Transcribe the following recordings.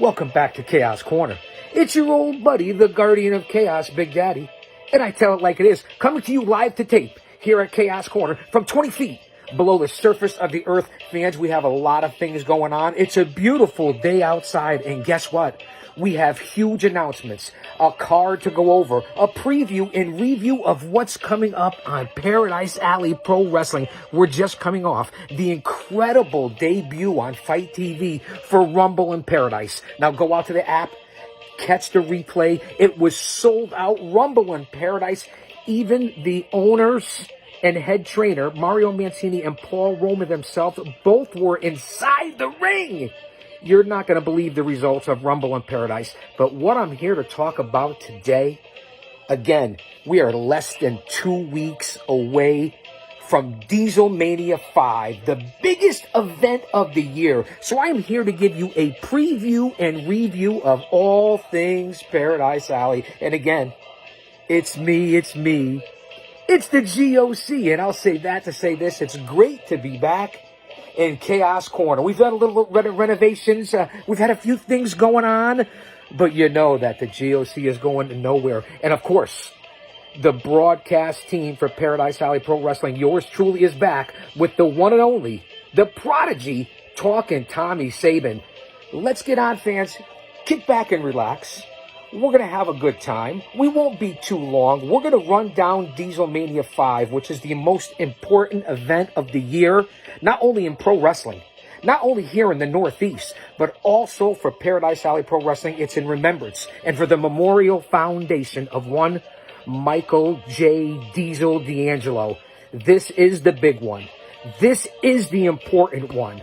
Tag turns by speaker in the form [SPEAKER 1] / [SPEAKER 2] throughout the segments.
[SPEAKER 1] Welcome back to Chaos Corner. It's your old buddy, the Guardian of Chaos, Big Daddy. And I tell it like it is, coming to you live to tape here at Chaos Corner from 20 feet below the surface of the earth. Fans, we have a lot of things going on. It's a beautiful day outside, and guess what? We have huge announcements, a card to go over, a preview and review of what's coming up on Paradise Alley Pro Wrestling. We're just coming off the incredible debut on Fight TV for Rumble in Paradise. Now go out to the app, catch the replay. It was sold out. Rumble in Paradise. Even the owners and head trainer, Mario Mancini and Paul Roman themselves, both were inside the ring. You're not going to believe the results of Rumble in Paradise. But what I'm here to talk about today, again, we are less than 2 weeks away from Diesel Mania 5, the biggest event of the year. So I'm here to give you a preview and review of all things Paradise Alley. And again, it's me. It's the GOC. And I'll say that to say this. It's great to be back in Chaos Corner. We've done a little renovations. We've had a few things going on. But you know that the GOC is going nowhere. And of course, the broadcast team for Paradise Alley Pro Wrestling, yours truly, is back with the one and only, the prodigy, talking Tommy Saban. Let's get on, fans. Kick back and relax. We're going to have a good time. We won't be too long. We're going to run down Diesel Mania 5, which is the most important event of the year, not only in pro wrestling, not only here in the Northeast, but also for Paradise Alley Pro Wrestling. It's in remembrance and for the Memorial Foundation of one Michael J. Diesel D'Angelo. This is the big one. This is the important one.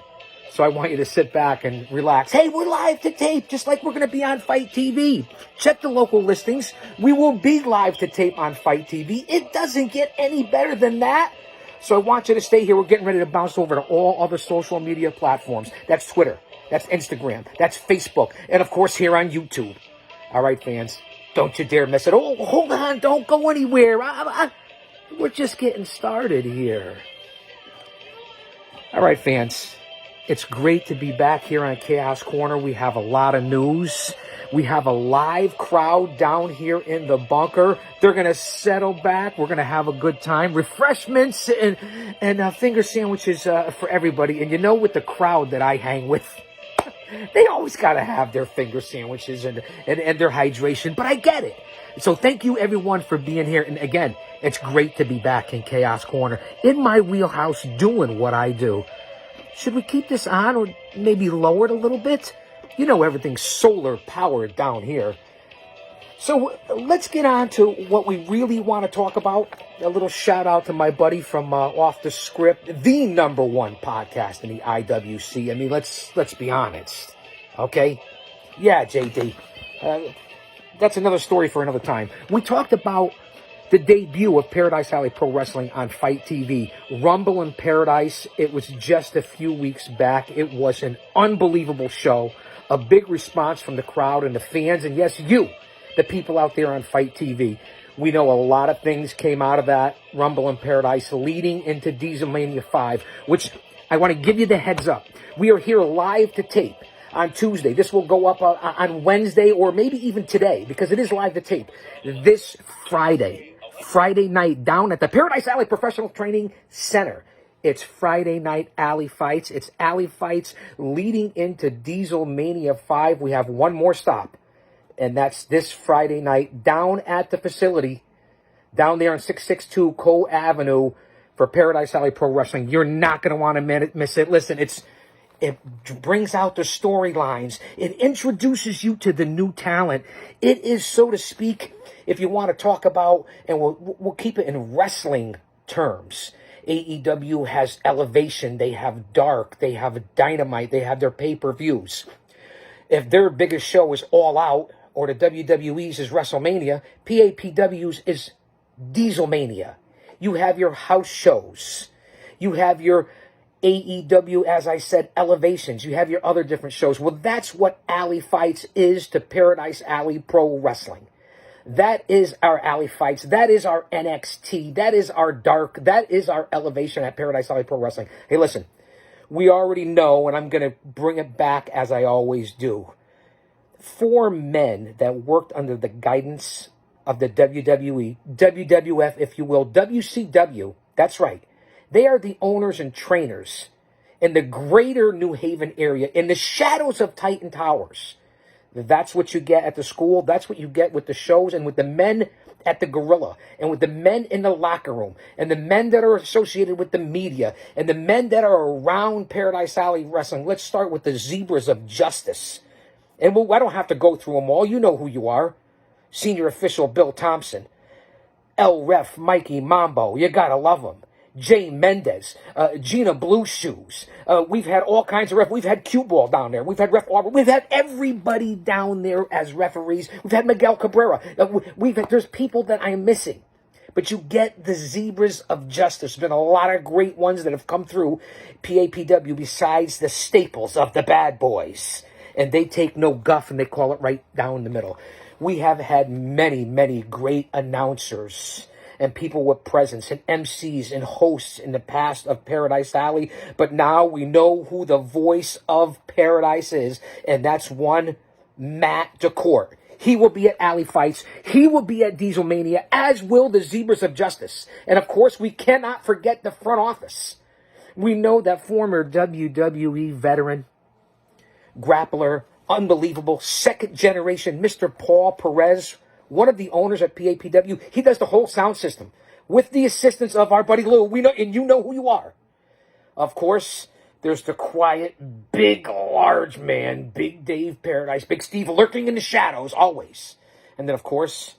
[SPEAKER 1] So I want you to sit back and relax. Hey, we're live to tape, just like we're going to be on Fight TV. Check the local listings. We will be live to tape on Fight TV. It doesn't get any better than that. So I want you to stay here. We're getting ready to bounce over to all other social media platforms. That's Twitter. That's Instagram. That's Facebook. And, of course, here on YouTube. All right, fans. Don't you dare miss it. Oh, hold on. Don't go anywhere. We're just getting started here. All right, fans. It's great to be back here on Chaos Corner. We have a lot of news. We have a live crowd down here in the bunker. They're going to settle back. We're going to have a good time. Refreshments and finger sandwiches for everybody. And you know, with the crowd that I hang with, they always got to have their finger sandwiches and their hydration. But I get it. So thank you, everyone, for being here. And again, it's great to be back in Chaos Corner, in my wheelhouse, doing what I do. Should we keep this on or maybe lower it a little bit? You know, everything's solar powered down here. So let's get on to what we really want to talk about. A little shout out to my buddy from Off the Script, the #1 podcast in the IWC. I mean, let's be honest. Okay? Yeah, JD. That's another story for another time. We talked about the debut of Paradise Alley Pro Wrestling on Fight TV. Rumble in Paradise. It was just a few weeks back. It was an unbelievable show. A big response from the crowd and the fans. And yes, you, the people out there on Fight TV. We know a lot of things came out of that Rumble in Paradise leading into Diesel Mania 5, which I want to give you the heads up. We are here live to tape on Tuesday. This will go up on Wednesday or maybe even today because it is live to tape. This Friday night down at the Paradise Alley Professional Training Center. It's Friday night Alley Fights. It's Alley Fights leading into Diesel Mania 5. We have one more stop, and that's this Friday night down at the facility, down there on 662 Cole Avenue for Paradise Alley Pro Wrestling. You're not going to want to miss it. Listen, it brings out the storylines. It introduces you to the new talent. It is, so to speak, if you want to talk about, and we'll keep it in wrestling terms, AEW has Elevation, they have Dark, they have Dynamite, they have their pay-per-views. If their biggest show is All Out, or the WWE's is WrestleMania, PAPW's is Dieselmania. You have your house shows. You have your AEW, as I said, Elevations. You have your other different shows. Well, that's what Alley Fights is to Paradise Alley Pro Wrestling. That is our Alley Fights. That is our NXT. That is our Dark. That is our Elevation at Paradise Alley Pro Wrestling. Hey, listen, we already know, and I'm going to bring it back as I always do. 4 men that worked under the guidance of the WWE, WWF, if you will, WCW. That's right. They are the owners and trainers in the greater New Haven area, in the shadows of Titan Towers. That's what you get at the school. That's what you get with the shows and with the men at the Gorilla and with the men in the locker room and the men that are associated with the media and the men that are around Paradise Alley Wrestling. Let's start with the Zebras of Justice. And I don't have to go through them all. You know who you are. Senior official Bill Thompson. El Ref Mikey Mambo. You gotta love him. Jay Mendez, Gina Blue Shoes. We've had all kinds of refs. We've had Cue Ball down there. We've had Ref Arbor. We've had everybody down there as referees. We've had Miguel Cabrera. There's people that I'm missing. But you get the Zebras of Justice. There's been a lot of great ones that have come through PAPW besides the staples of the bad boys. And they take no guff and they call it right down the middle. We have had many, many great announcers and people with presence and MCs and hosts in the past of Paradise Alley. But now we know who the voice of Paradise is, and that's one Matt DeCourt. He will be at Alley Fights. He will be at Dieselmania, as will the Zebras of Justice. And, of course, we cannot forget the front office. We know that former WWE veteran, grappler, unbelievable, second-generation Mr. Paul Perez, one of the owners at PAPW, he does the whole sound system with the assistance of our buddy Lou. We know, and you know who you are. Of course, there's the quiet, big, large man, Big Dave Paradise, Big Steve lurking in the shadows always. And then, of course,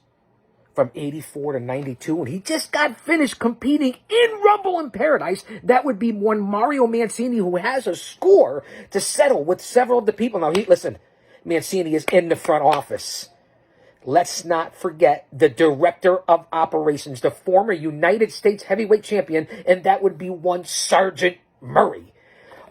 [SPEAKER 1] from 84 to 92, and he just got finished competing in Rumble in Paradise. That would be one Mario Mancini, who has a score to settle with several of the people. Now, listen, Mancini is in the front office. Let's not forget the director of operations, the former United States heavyweight champion, and that would be one Sergeant Murray.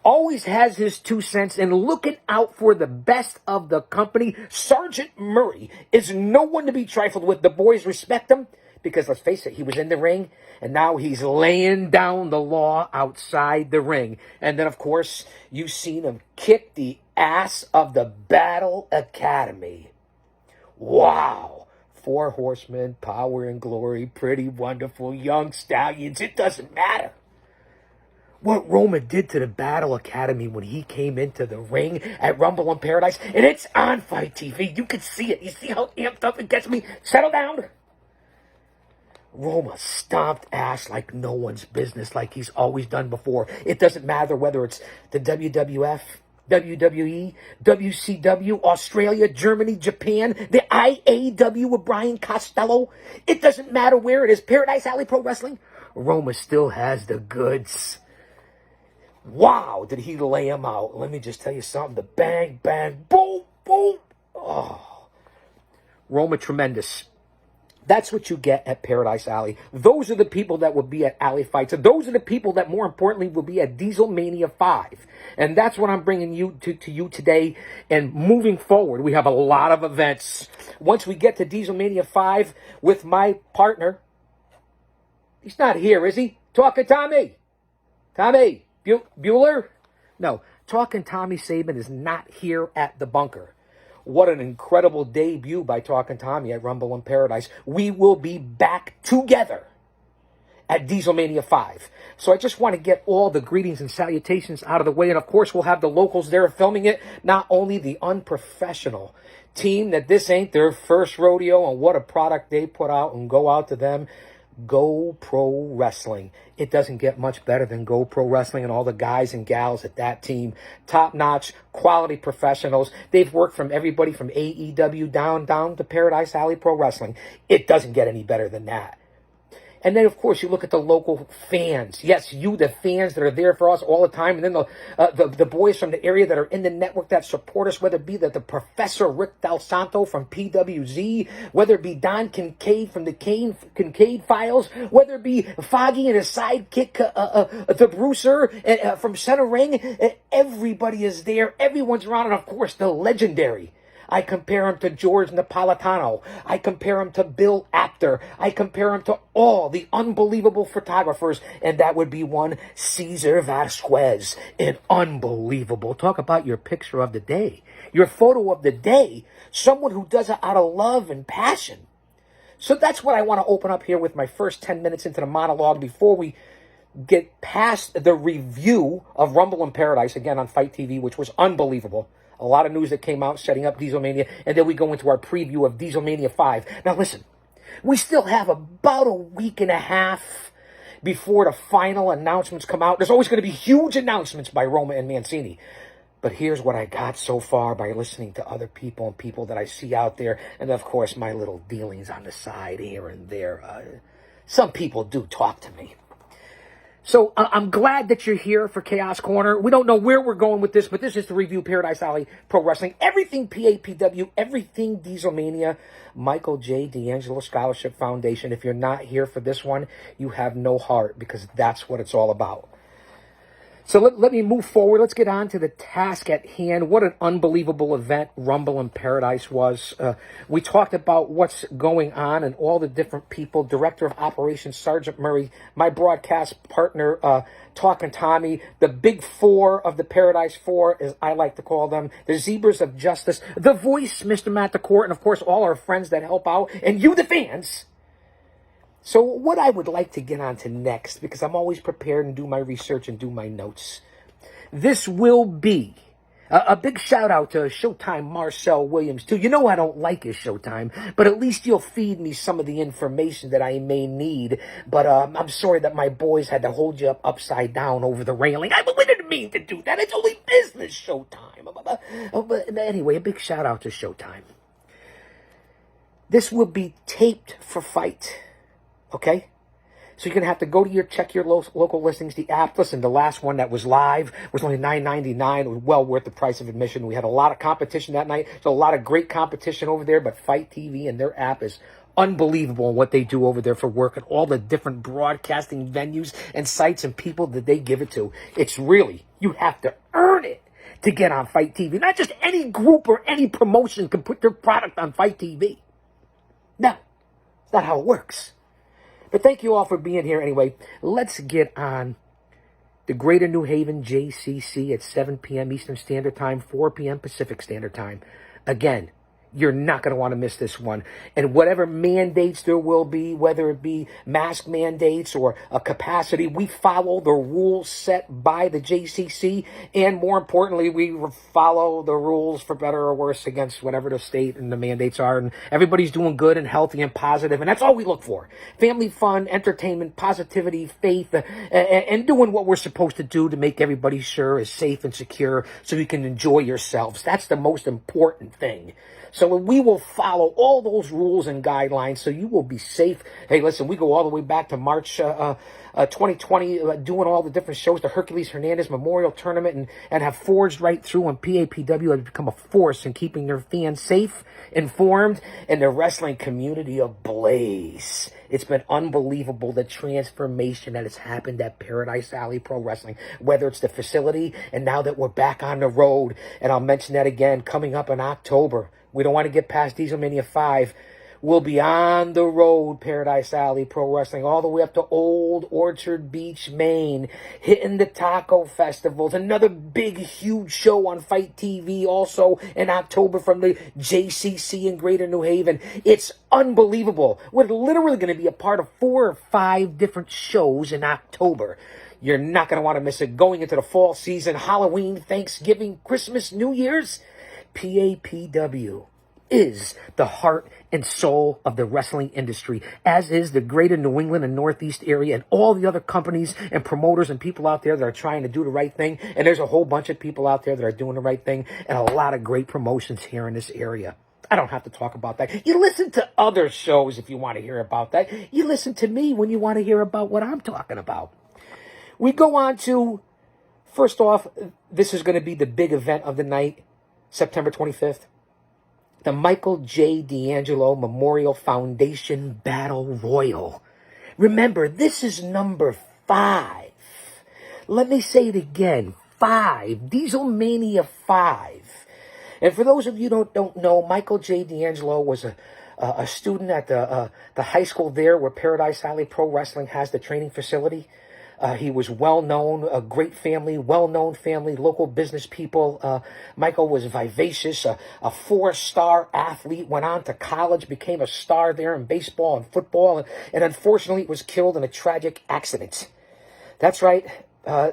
[SPEAKER 1] Always has his 2 cents and looking out for the best of the company. Sergeant Murray is no one to be trifled with. The boys respect him because, let's face it, he was in the ring, and now he's laying down the law outside the ring. And then, of course, you've seen him kick the ass of the Battle Academy. Wow. 4 horsemen, power and glory, pretty wonderful young stallions. It doesn't matter what Roma did to the Battle Academy when he came into the ring at Rumble in Paradise. And it's on Fight TV. You can see it. You see how amped up it gets me? Settle down. Roma stomped ass like no one's business, like he's always done before. It doesn't matter whether it's the WWF, WWE, WCW, Australia, Germany, Japan, the IAW with Brian Costello. It doesn't matter where it is. Paradise Alley Pro Wrestling. Roma still has the goods. Wow, did he lay him out? Let me just tell you something. The bang, bang, boom, boom. Oh, Roma tremendous. That's what you get at Paradise Alley. Those are the people that will be at Alley Fights. And those are the people that, more importantly, will be at Dieselmania 5. And that's what I'm bringing you to you today. And moving forward, we have a lot of events. Once we get to Dieselmania 5 with my partner, he's not here, is he? Talking Tommy. Tommy Bueller? No, Talking Tommy Saban is not here at the bunker. What an incredible debut by Talking Tommy at Rumble in Paradise. We will be back together at Dieselmania 5. So I just want to get all the greetings and salutations out of the way. And, of course, we'll have the locals there filming it. Not only the unprofessional team that this ain't their first rodeo and what a product they put out, and go out to them. Go Pro Wrestling. It doesn't get much better than Go Pro Wrestling and all the guys and gals at that team. Top-notch, quality professionals. They've worked from everybody from AEW down to Paradise Alley Pro Wrestling. It doesn't get any better than that. And then, of course, you look at the local fans. Yes, you, the fans that are there for us all the time. And then the boys from the area that are in the network that support us, whether it be the Professor Rick Del Santo from PWZ, whether it be Don Kincaid from the Kincaid Files, whether it be Foggy and his sidekick, the Bruiser from Center Ring. Everybody is there. Everyone's around. And, of course, the legendary. I compare him to George Napolitano. I compare him to Bill Apter. I compare him to all the unbelievable photographers, and that would be one Cesar Vasquez. An unbelievable. Talk about your picture of the day, your photo of the day, someone who does it out of love and passion. So that's what I want to open up here with my first 10 minutes into the monologue before we get past the review of Rumble in Paradise, again on Fight TV, which was unbelievable. A lot of news that came out setting up Dieselmania, and then we go into our preview of Dieselmania 5. Now listen, we still have about a week and a half before the final announcements come out. There's always going to be huge announcements by Roma and Mancini. But here's what I got so far by listening to other people and people that I see out there. And, of course, my little dealings on the side here and there. Some people do talk to me. So I'm glad that you're here for Chaos Corner. We don't know where we're going with this, but this is to review Paradise Alley Pro Wrestling. Everything PAPW, everything Dieselmania, Michael J. D'Angelo Scholarship Foundation. If you're not here for this one, you have no heart, because that's what it's all about. So let me move forward. Let's get on to the task at hand. What an unbelievable event Rumble in Paradise was. We talked about what's going on and all the different people. Director of Operations, Sergeant Murray, my broadcast partner, Talking Tommy, the big four of the Paradise Four, as I like to call them, the Zebras of Justice, the voice, Mr. Matt DeCourt, and of course all our friends that help out, and you, the fans. So what I would like to get on to next, because I'm always prepared and do my research and do my notes, this will be a big shout out to Showtime Marcel Williams, too. You know I don't like his Showtime, but at least you'll feed me some of the information that I may need. But I'm sorry that my boys had to hold you up upside down over the railing. I didn't mean to do that. It's only business, Showtime. But anyway, a big shout out to Showtime. This will be taped for Fight. Okay? So you're going to have to go to check your local listings, the app. Listen, the last one that was live was only $9.99. It was well worth the price of admission. We had a lot of competition that night. So a lot of great competition over there. But Fight TV and their app is unbelievable in what they do over there for work and all the different broadcasting venues and sites and people that they give it to. It's really, you have to earn it to get on Fight TV. Not just any group or any promotion can put their product on Fight TV. No, it's not how it works. But thank you all for being here anyway. Let's get on the Greater New Haven JCC at 7 p.m. Eastern Standard Time, 4 p.m. Pacific Standard Time. Again, you're not going to want to miss this one. And whatever mandates there will be, whether it be mask mandates or a capacity, we follow the rules set by the JCC. And more importantly, we follow the rules, for better or worse, against whatever the state and the mandates are. And everybody's doing good and healthy and positive. And that's all we look for. Family fun, entertainment, positivity, faith, and doing what we're supposed to do to make everybody sure is safe and secure so you can enjoy yourselves. That's the most important thing. So we will follow all those rules and guidelines so you will be safe. Hey, listen, we go all the way back to March 2020, doing all the different shows, the Hercules Hernandez Memorial Tournament, and have forged right through, and PAPW has become a force in keeping their fans safe, informed, and the wrestling community ablaze. It's been unbelievable, the transformation that has happened at Paradise Alley Pro Wrestling, whether it's the facility, and now that we're back on the road, and I'll mention that again, coming up in October. We don't want to get past Dieselmania 5. We'll be on the road, Paradise Alley Pro Wrestling, all the way up to Old Orchard Beach, Maine, hitting the taco festivals. Another big, huge show on Fight TV also in October from the JCC in Greater New Haven. It's unbelievable. We're literally going to be a part of 4 or 5 different shows in October. You're not going to want to miss it. Going into the fall season, Halloween, Thanksgiving, Christmas, New Year's, PAPW is the heart and soul of the wrestling industry, as is the Greater New England and Northeast area and all the other companies and promoters and people out there that are trying to do the right thing. And there's a whole bunch of people out there that are doing the right thing and a lot of great promotions here in this area. I don't have to talk about that. You listen to other shows if you want to hear about that. You listen to me when you want to hear about what I'm talking about. We go on to, first off, this is going to be the big event of the night, September 25th. The Michael J. D'Angelo Memorial Foundation Battle Royal. Remember, this is number 5. Let me say it again. 5. Dieselmania 5. And for those of you who don't know, Michael J. D'Angelo was a student at the high school there where Paradise Alley Pro Wrestling has the training facility. He was well-known, a great family, well-known family, local business people. Michael was vivacious, a 4-star athlete, went on to college, became a star there in baseball and football, and unfortunately was killed in a tragic accident. That's right.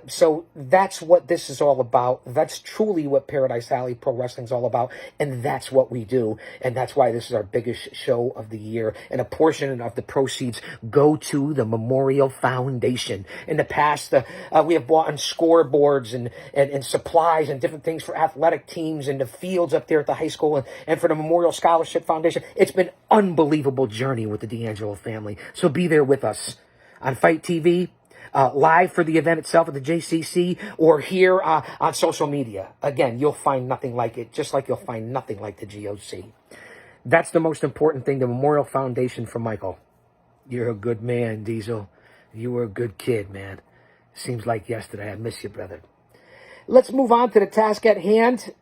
[SPEAKER 1] So that's what this is all about. That's truly what Paradise Alley Pro Wrestling is all about. And that's what we do. And that's why this is our biggest show of the year. And a portion of the proceeds go to the Memorial Foundation. In the past, we have bought on scoreboards and supplies and different things for athletic teams and the fields up there at the high school and for the Memorial Scholarship Foundation. It's been an unbelievable journey with the D'Angelo family. So be there with us on Fight TV. Live for the event itself at the JCC or here on social media. Again, you'll find nothing like it, just like you'll find nothing like the GOC. That's the most important thing, the Memorial Foundation for Michael. You're a good man, Diesel. You were a good kid, man. Seems like yesterday. I miss you, brother. Let's move on to the task at hand.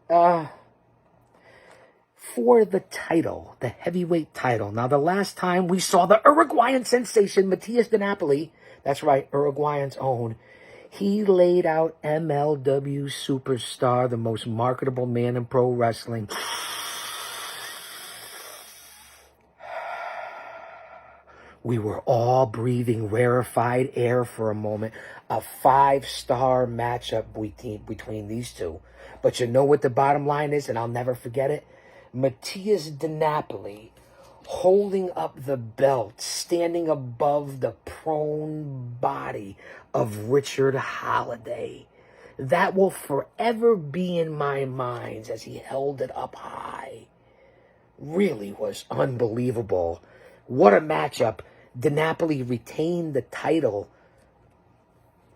[SPEAKER 1] For the title, the heavyweight title. Now, the last time we saw the Uruguayan sensation, Matias Di Napoli, that's right, Uruguayan's own, he laid out MLW superstar, the most marketable man in pro wrestling. We were all breathing rarefied air for a moment. A 5-star matchup between these two. But you know what the bottom line is, and I'll never forget it? Matias Di Napoli holding up the belt, standing above the prone body of Richard Holiday. That will forever be in my mind as he held it up high. Really was unbelievable. What a matchup. Di Napoli retained the title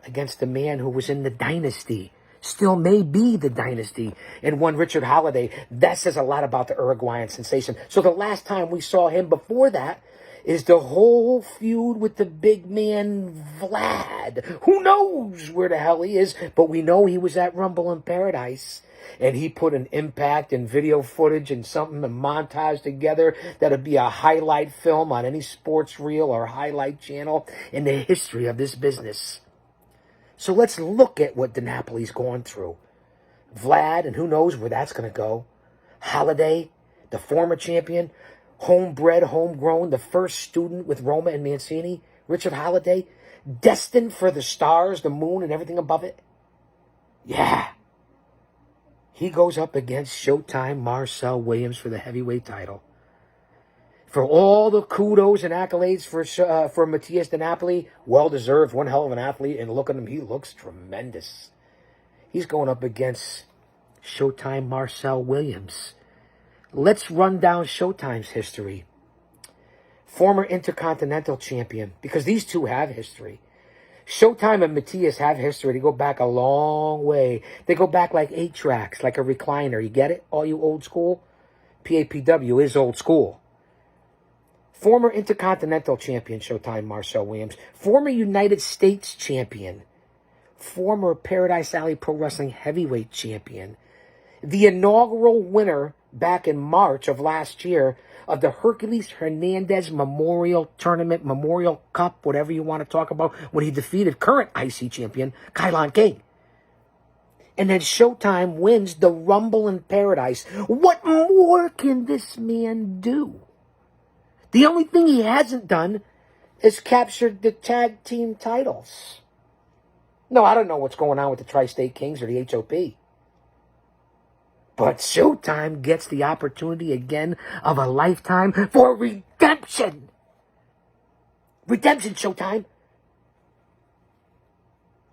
[SPEAKER 1] against the man who was in the dynasty. Still may be the dynasty, and one Richard Holiday. That says a lot about the Uruguayan sensation. So the last time we saw him before that is the whole feud with the big man Vlad. Who knows where the hell he is, but we know he was at Rumble in Paradise. And he put an impact and video footage and something to montage together that'll be a highlight film on any sports reel or highlight channel in the history of this business. So let's look at what Di Napoli's going through. Vlad, and who knows where that's going to go. Holiday, the former champion, homebred, homegrown, the first student with Roma and Mancini. Richard Holiday, destined for the stars, the moon, and everything above it. Yeah. He goes up against Showtime Marcel Williams for the heavyweight title. For all the kudos and accolades for Matias Di Napoli, well-deserved, one hell of an athlete, and look at him, he looks tremendous. He's going up against Showtime Marcel Williams. Let's run down Showtime's history. Former Intercontinental Champion, because these two have history. Showtime and Matias have history. They go back a long way. They go back like 8 tracks, like a recliner. You get it? All you old school? PAPW is old school. Former Intercontinental Champion, Showtime Marcel Williams. Former United States Champion. Former Paradise Alley Pro Wrestling Heavyweight Champion. The inaugural winner back in March of last year of the Hercules Hernandez Memorial Tournament, Memorial Cup, whatever you want to talk about, when he defeated current IC champion, Kylon King. And then Showtime wins the Rumble in Paradise. What more can this man do? The only thing he hasn't done is captured the tag team titles. No, I don't know what's going on with the Tri-State Kings or the HOP. But Showtime gets the opportunity again of a lifetime for redemption. Redemption, Showtime.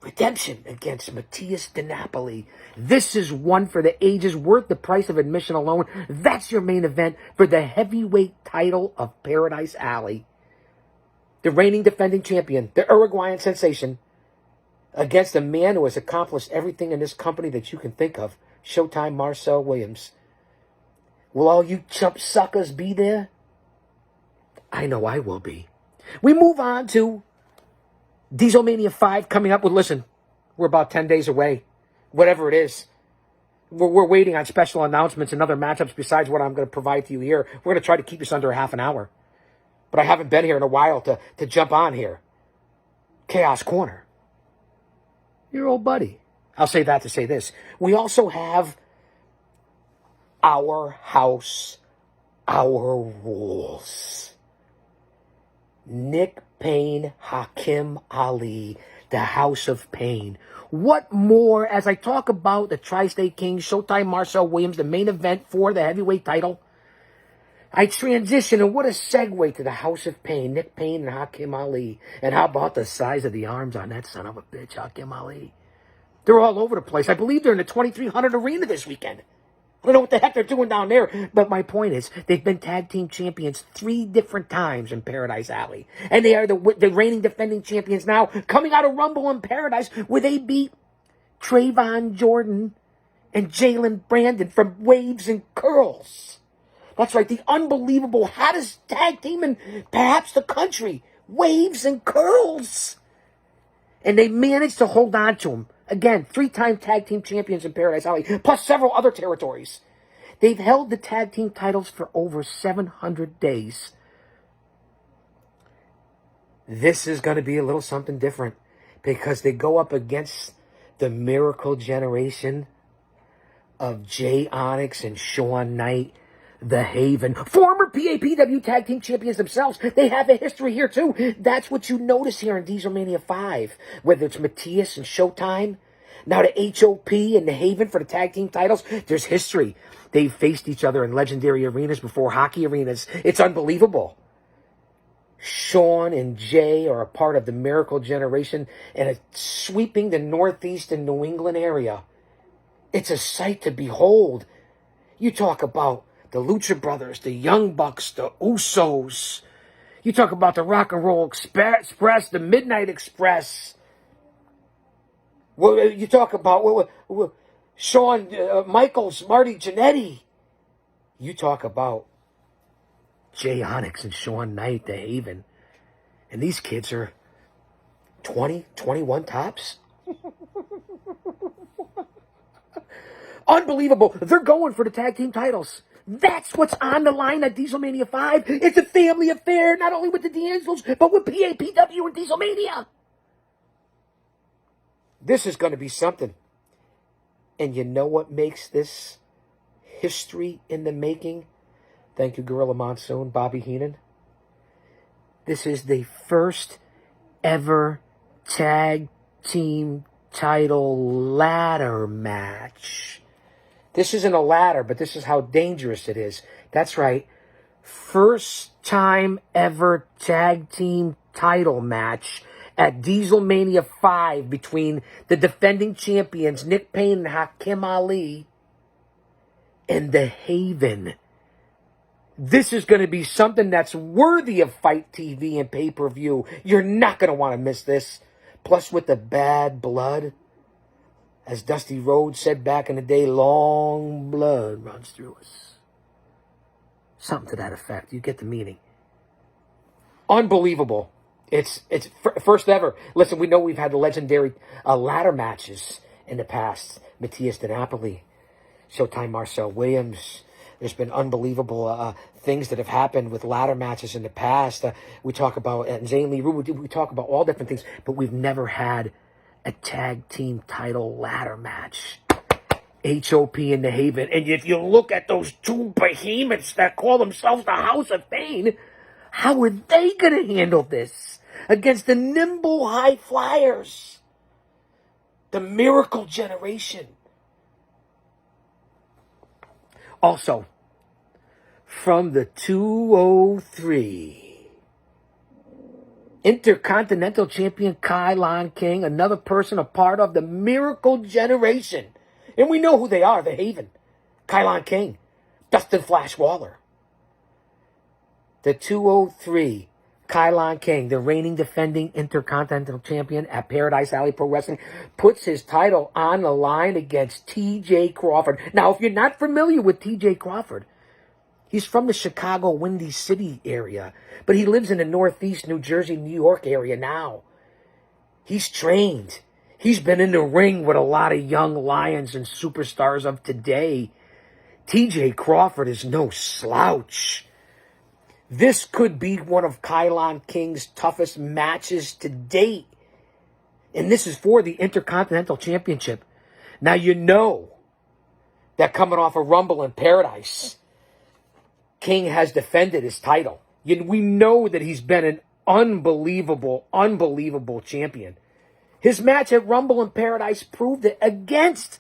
[SPEAKER 1] Redemption against Matias Di Napoli. This is one for the ages, worth the price of admission alone. That's your main event for the heavyweight title of Paradise Alley. The reigning defending champion, the Uruguayan sensation, against a man who has accomplished everything in this company that you can think of, Showtime Marcel Williams. Will all you chump suckers be there? I know I will be. We move on to Dieselmania 5 coming up with, listen, we're about 10 days away. Whatever it is. We're waiting on special announcements and other matchups besides what I'm going to provide to you here. We're going to try to keep this under a half an hour. But I haven't been here in a while to jump on here. Chaos Corner. Your old buddy. I'll say that to say this. We also have our house, our rules. Nick Payne, Hakim Ali, the House of Pain. What more, as I talk about the Tri-State Kings, Showtime Marcel Williams, the main event for the heavyweight title, I transition, and what a segue to the House of Pain, Nick Payne and Hakim Ali. And how about the size of the arms on that son of a bitch, Hakim Ali? They're all over the place. I believe they're in the 2300 arena this weekend. I don't know what the heck they're doing down there, but my point is, they've been tag team champions 3 different times in Paradise Alley. And they are the reigning defending champions now, coming out of Rumble in Paradise, where they beat Trayvon Jordan and Jalen Brandon from Waves and Curls. That's right, the unbelievable hottest tag team in perhaps the country, Waves and Curls. And they managed to hold on to them. Again, 3-time tag team champions in Paradise Alley, plus several other territories. They've held the tag team titles for over 700 days. This is going to be a little something different because they go up against the Miracle Generation of Jay Onyx and Sean Knight, the Haven, former PAPW tag team champions themselves. They have a history here too. That's what you notice here in Dieselmania 5. Whether it's Matthias and Showtime, now the HOP and the Haven for the tag team titles, there's history. They've faced each other in legendary arenas before hockey arenas. It's unbelievable. Sean and Jay are a part of the Miracle Generation and are sweeping the Northeast and New England area. It's a sight to behold. You talk about the Lucha Brothers, the Young Bucks, the Usos. You talk about the Rock and Roll Express, the Midnight Express. Well, you talk about Shawn Michaels, Marty Jannetty. You talk about Jay Onyx and Sean Knight, the Haven. And these kids are 20, 21 tops. Unbelievable. They're going for the tag team titles. That's what's on the line at Dieselmania 5. It's a family affair, not only with the D'Angelos, but with PAPW and Dieselmania. This is going to be something. And you know what makes this history in the making? Thank you, Gorilla Monsoon, Bobby Heenan. This is the first ever tag team title ladder match. This isn't a ladder, but this is how dangerous it is. That's right. First time ever tag team title match at Dieselmania 5 between the defending champions, Nick Payne and Hakim Ali, and the Haven. This is going to be something that's worthy of Fight TV and pay-per-view. You're not going to want to miss this. Plus, with the bad blood, as Dusty Rhodes said back in the day, long blood runs through us. Something to that effect. You get the meaning. Unbelievable. It's first ever. Listen, we know we've had the legendary ladder matches in the past. Matthias DiNapoli, Showtime Marcel Williams. There's been unbelievable things that have happened with ladder matches in the past. We talk about Zane Lee Rue. We talk about all different things, but we've never had a tag team title ladder match. HOP in the Haven. And if you look at those 2 behemoths that call themselves the House of Pain, how are they going to handle this against the nimble high flyers? The Miracle Generation. Also, from the 203, Intercontinental Champion Kylon King, another person a part of the Miracle Generation. And we know who they are, the Haven. Kylon King, Dustin Flash Waller. The 203, Kylon King, the reigning defending Intercontinental Champion at Paradise Alley Pro Wrestling, puts his title on the line against T.J. Crawford. Now, if you're not familiar with T.J. Crawford, he's from the Chicago, Windy City area, but he lives in the Northeast, New Jersey, New York area now. He's trained He's been in the ring with a lot of young lions and superstars of today. TJ Crawford is no slouch. This could be one of Kylon King's toughest matches to date. And this is for the Intercontinental Championship. Now, you know that coming off a Rumble in Paradise, King has defended his title. We know that he's been an unbelievable champion. His match at Rumble in Paradise proved it against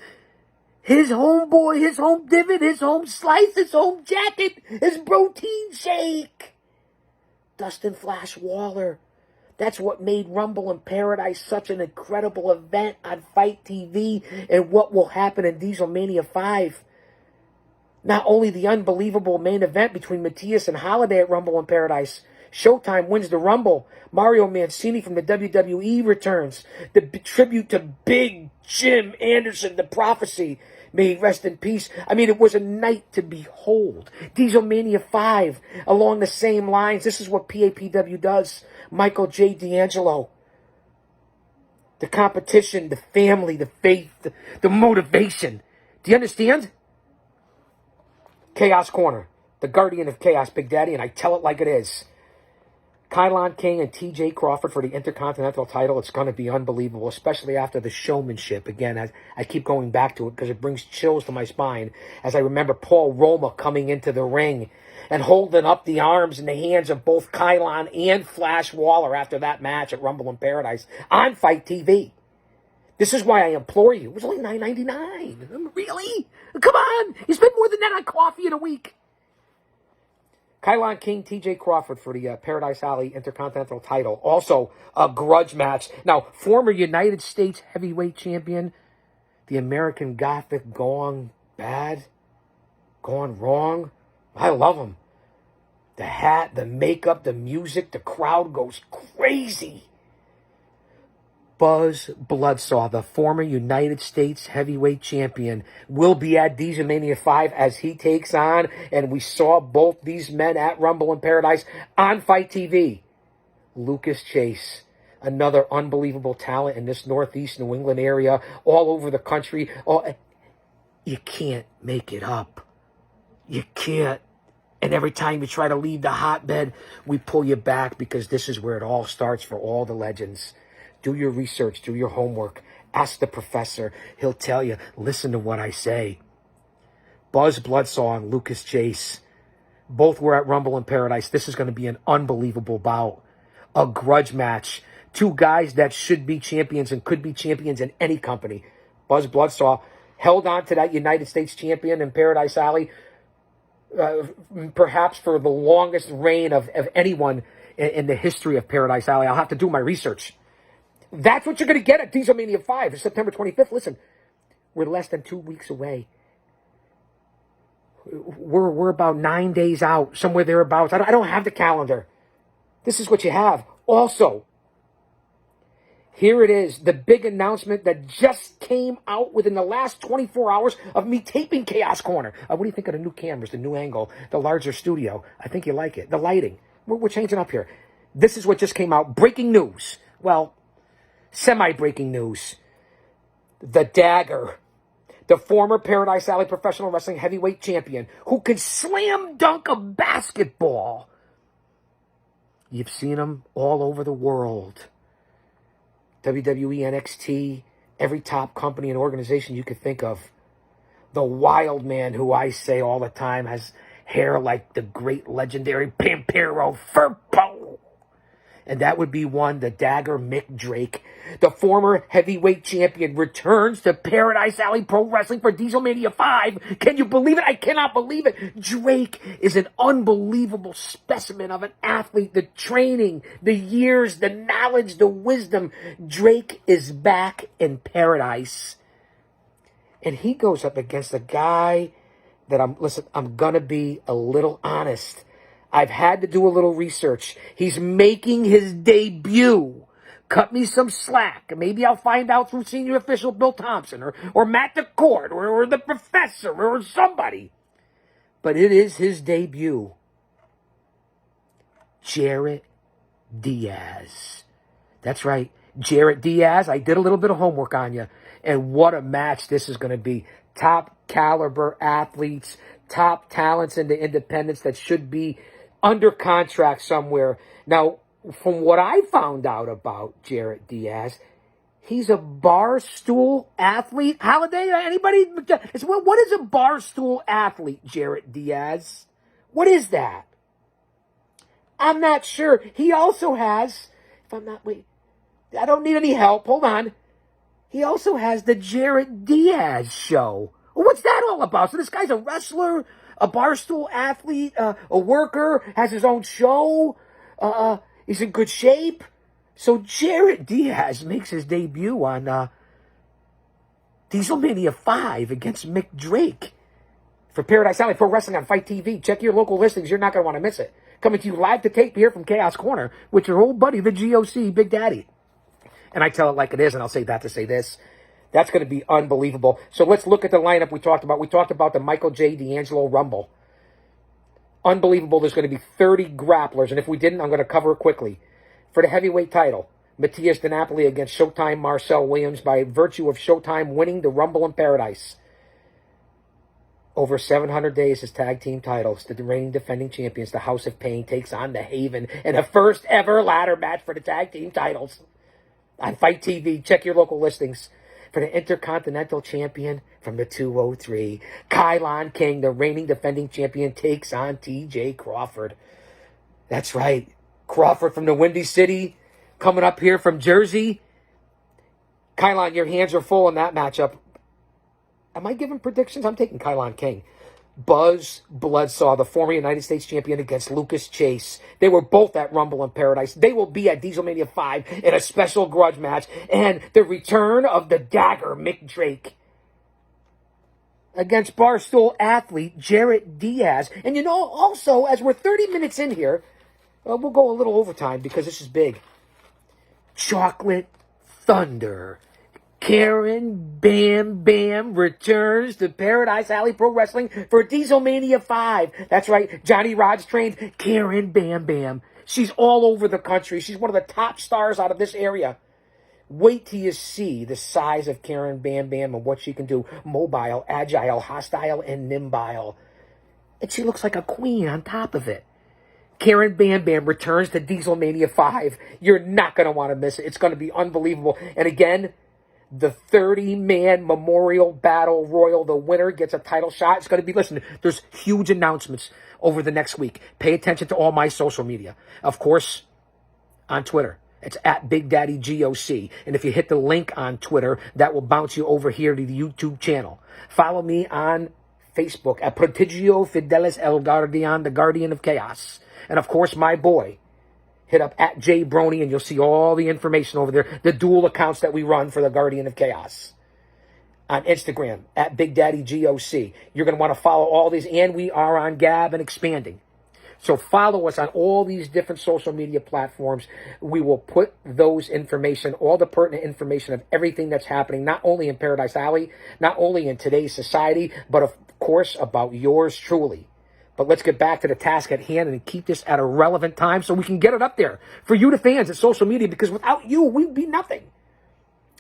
[SPEAKER 1] his homeboy, his home divot, his home slice, his home jacket, his protein shake. Dustin Flash Waller. That's what made Rumble in Paradise such an incredible event on Fight TV and what will happen in Diesel Mania 5. Not only the unbelievable main event between Matthias and Holiday at Rumble in Paradise, Showtime wins the Rumble. Mario Mancini from the WWE returns. The tribute to Big Jim Anderson, the Prophecy. May he rest in peace. I mean, it was a night to behold. Diesel Mania 5, along the same lines. This is what PAPW does. Michael J. D'Angelo. The competition, the family, the faith, the motivation. Do you understand? Chaos Corner. The guardian of chaos, Big Daddy, and I tell it like it is. Kylon King and TJ Crawford for the Intercontinental title. It's going to be unbelievable, especially after the showmanship. Again, I keep going back to it because it brings chills to my spine as I remember Paul Roma coming into the ring and holding up the arms and the hands of both Kylon and Flash Waller after that match at Rumble in Paradise on Fight TV. This is why I implore you. It was only $9.99. Really? Come on. You spend more than that on coffee in a week. Kylon King, TJ Crawford for the Paradise Alley Intercontinental title. Also, a grudge match. Now, former United States heavyweight champion, the American Gothic, gone bad, gone wrong. I love him. The hat, the makeup, the music, the crowd goes crazy. Buzz Bloodsaw, the former United States heavyweight champion, will be at Diesel Mania 5 as he takes on, and we saw both these men at Rumble in Paradise on Fight TV. Lucas Chase, another unbelievable talent in this Northeast New England area, all over the country. You can't make it up. You can't. And every time you try to leave the hotbed, we pull you back because this is where it all starts for all the legends. Do your research, do your homework. Ask the professor. He'll tell you, listen to what I say. Buzz Bloodsaw and Lucas Chase. Both were at Rumble in Paradise. This is going to be an unbelievable bout. A grudge match. Two guys that should be champions and could be champions in any company. Buzz Bloodsaw held on to that United States champion in Paradise Alley perhaps for the longest reign of anyone in the history of Paradise Alley. I'll have to do my research. That's what you're going to get at Diesel Mania 5, September 25th. Listen, we're less than 2 weeks away. We're about 9 days out, somewhere thereabouts. I don't have the calendar. This is what you have. Also, here it is, the big announcement that just came out within the last 24 hours of me taping Chaos Corner. What do you think of the new cameras, the new angle, the larger studio? I think you like it. The lighting. We're changing up here. This is what just came out. Breaking news. Well, semi-breaking news. The Dagger, the former Paradise Alley Professional Wrestling Heavyweight Champion, who can slam dunk a basketball. You've seen him all over the world. WWE, NXT, every top company and organization you could think of. The Wild Man, who I say all the time has hair like the great legendary Pampero Firpo. And that would be one, the Dagger Mick Drake. The former heavyweight champion returns to Paradise Alley Pro Wrestling for Diesel Mania 5. Can you believe it? I cannot believe it. Drake is an unbelievable specimen of an athlete. The training, the years, the knowledge, the wisdom. Drake is back in Paradise. And he goes up against a guy that I'm going to be a little honest. I've had to do a little research. He's making his debut. Cut me some slack. Maybe I'll find out through senior official Bill Thompson or Matt DeCourt or the professor or somebody. But it is his debut. Jarrett Diaz. That's right. Jarrett Diaz, I did a little bit of homework on you. And what a match this is going to be. Top caliber athletes, top talents in the independents that should be under contract somewhere. Now, from what I found out about Jarrett Diaz, he's a barstool athlete. Holiday, anybody? What is a barstool athlete, Jarrett Diaz? What is that? I'm not sure. He also has, I don't need any help. Hold on. He also has the Jarrett Diaz show. Well, what's that all about? So this guy's a wrestler, a barstool athlete, a worker, has his own show. He's in good shape. So Jarrett Diaz makes his debut on Dieselmania 5 against Mick Drake for Paradise Alley Pro Wrestling on Fight TV. Check your local listings. You're not going to want to miss it. Coming to you live to tape here from Chaos Corner with your old buddy, the GOC, Big Daddy. And I tell it like it is, and I'll say that to say this. That's going to be unbelievable. So let's look at the lineup we talked about. We talked about the Michael J. D'Angelo Rumble. Unbelievable. There's going to be 30 grapplers, and if we didn't, I'm going to cover it quickly. For the heavyweight title, Matias DiNapoli against Showtime Marcel Williams by virtue of Showtime winning the Rumble in Paradise. Over 700 days as tag team titles, the reigning defending champions, the House of Pain, takes on the Haven in a first ever ladder match for the tag team titles. On Fight TV, check your local listings. For the Intercontinental Champion from the 203, Kylon King, the reigning defending champion, takes on TJ Crawford. That's right. Crawford from the Windy City, coming up here from Jersey. Kylon, your hands are full in that matchup. Am I giving predictions? I'm taking Kylon King. Buzz Bloodsaw, the former United States champion, against Lucas Chase. They were both at Rumble in Paradise. They will be at Dieselmania 5 in a special grudge match. And the return of the dagger, Mick Drake, against Barstool athlete Jarrett Diaz. And you know, also, as we're 30 minutes in here, we'll go a little overtime because this is big. Chocolate Thunder. Karen Bam Bam returns to Paradise Alley Pro Wrestling for Dieselmania 5. That's right, Johnny Rod's trained Karen Bam Bam. She's all over the country. She's one of the top stars out of this area. Wait till you see the size of Karen Bam Bam and what she can do. Mobile, agile, hostile, and nimble. And she looks like a queen on top of it. Karen Bam Bam returns to Dieselmania 5. You're not going to want to miss it. It's going to be unbelievable. And again, the 30-man Memorial Battle Royal. The winner gets a title shot. It's going to be, listen, there's huge announcements over the next week. Pay attention to all my social media. Of course, on Twitter, it's at Big Daddy GOC. And if you hit the link on Twitter, that will bounce you over here to the YouTube channel. Follow me on Facebook at Prodigio Fidelis El Guardian, the Guardian of Chaos. And of course, my boy, hit up at Jay Brony, and you'll see all the information over there. The dual accounts that we run for the Guardian of Chaos. On Instagram, at Big Daddy GOC. You're going to want to follow all these, and we are on Gab and expanding. So follow us on all these different social media platforms. We will put those information, all the pertinent information of everything that's happening, not only in Paradise Alley, not only in today's society, but of course about yours truly. But let's get back to the task at hand and keep this at a relevant time so we can get it up there for you, the fans, at social media, because without you, we'd be nothing.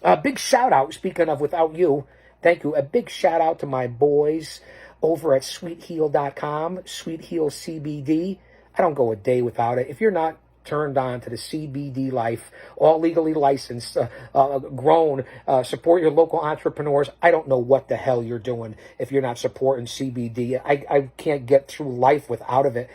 [SPEAKER 1] A big shout out, speaking of without you, thank you. A big shout out to my boys over at sweetheal.com, Sweet Heal CBD. I don't go a day without it. If you're not turned on to the CBD life, all legally licensed, grown, support your local entrepreneurs. I don't know what the hell you're doing if you're not supporting CBD. I can't get through life without of it,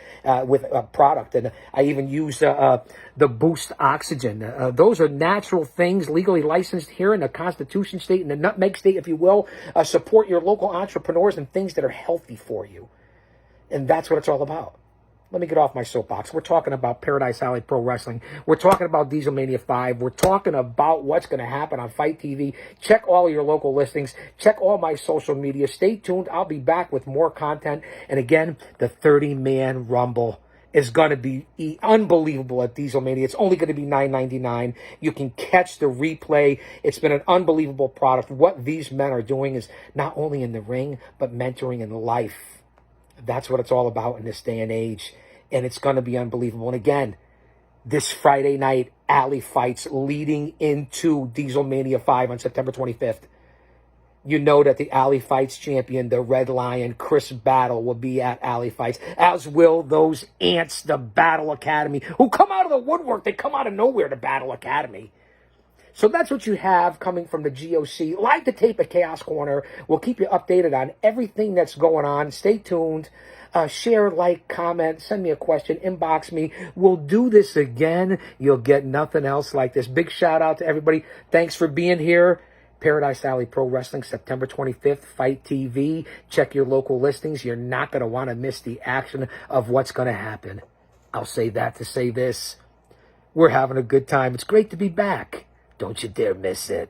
[SPEAKER 1] with a product. And I even use the Boost Oxygen. Those are natural things, legally licensed here in the Constitution state, in the Nutmeg state, if you will. Support your local entrepreneurs and things that are healthy for you. And that's what it's all about. Let me get off my soapbox. We're talking about Paradise Alley Pro Wrestling. We're talking about Dieselmania 5. We're talking about what's going to happen on Fight TV. Check all your local listings. Check all my social media. Stay tuned. I'll be back with more content. And again, the 30-man Rumble is going to be unbelievable at Dieselmania. It's only going to be $9.99. You can catch the replay. It's been an unbelievable product. What these men are doing is not only in the ring, but mentoring in life. That's what it's all about in this day and age. And it's going to be unbelievable. And again, this Friday night alley fights leading into Diesel Mania 5 on September 25th. You know that the Alley Fights champion, the Red Lion, Chris Battle, will be at Alley Fights, as will those ants, the Battle Academy, who come out of the woodwork. They come out of nowhere, the Battle Academy. So that's what you have coming from the GOC. Like the tape at Chaos Corner. We'll keep you updated on everything that's going on. Stay tuned. Share, like, comment, send me a question, inbox me. We'll do this again. You'll get nothing else like this. Big shout out to everybody. Thanks for being here. Paradise Alley Pro Wrestling, September 25th, Fight TV. Check your local listings. You're not going to want to miss the action of what's going to happen. I'll say that to say this. We're having a good time. It's great to be back. Don't you dare miss it.